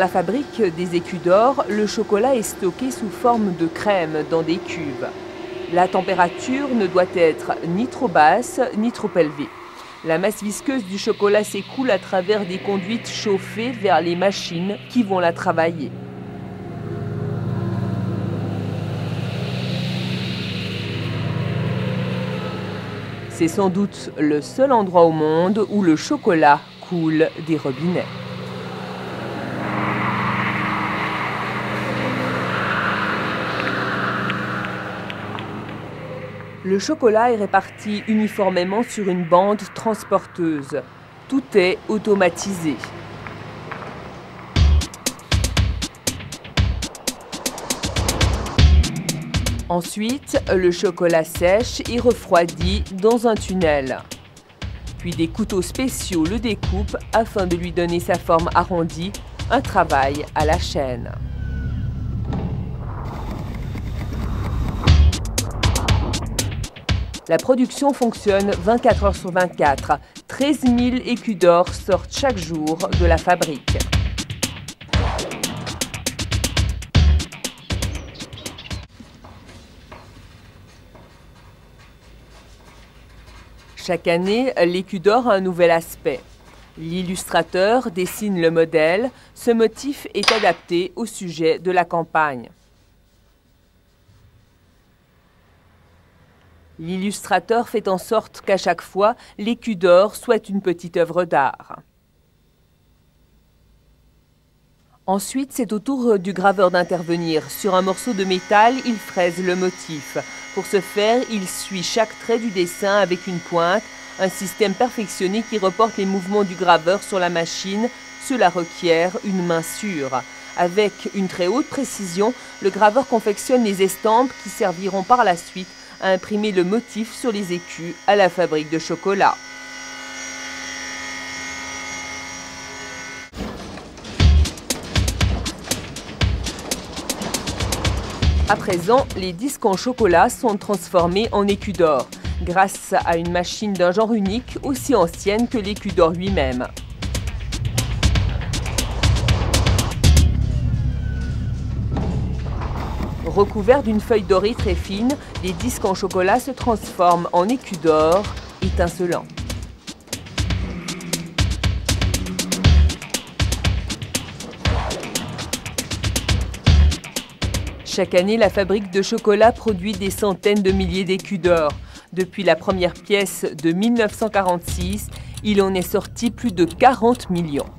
Dans la fabrique des écus d'or, le chocolat est stocké sous forme de crème dans des cuves. La température ne doit être ni trop basse ni trop élevée. La masse visqueuse du chocolat s'écoule à travers des conduites chauffées vers les machines qui vont la travailler. C'est sans doute le seul endroit au monde où le chocolat coule des robinets. Le chocolat est réparti uniformément sur une bande transporteuse. Tout est automatisé. Ensuite, le chocolat sèche et refroidit dans un tunnel. Puis des couteaux spéciaux le découpent afin de lui donner sa forme arrondie, un travail à la chaîne. La production fonctionne 24 heures sur 24. 13 000 écus d'or sortent chaque jour de la fabrique. Chaque année, l'écu d'or a un nouvel aspect. L'illustrateur dessine le modèle. Ce motif est adapté au sujet de la campagne. L'illustrateur fait en sorte qu'à chaque fois, l'écu d'or soit une petite œuvre d'art. Ensuite, c'est au tour du graveur d'intervenir. Sur un morceau de métal, il fraise le motif. Pour ce faire, il suit chaque trait du dessin avec une pointe, un système perfectionné qui reporte les mouvements du graveur sur la machine. Cela requiert une main sûre. Avec une très haute précision, le graveur confectionne les estampes qui serviront par la suite à imprimer le motif sur les écus à la fabrique de chocolat. À présent, les disques en chocolat sont transformés en écus d'or, grâce à une machine d'un genre unique, aussi ancienne que l'écu d'or lui-même. Recouverts d'une feuille dorée très fine, les disques en chocolat se transforment en écus d'or étincelants. Chaque année, la fabrique de chocolat produit des centaines de milliers d'écus d'or. Depuis la première pièce de 1946, il en est sorti plus de 40 millions.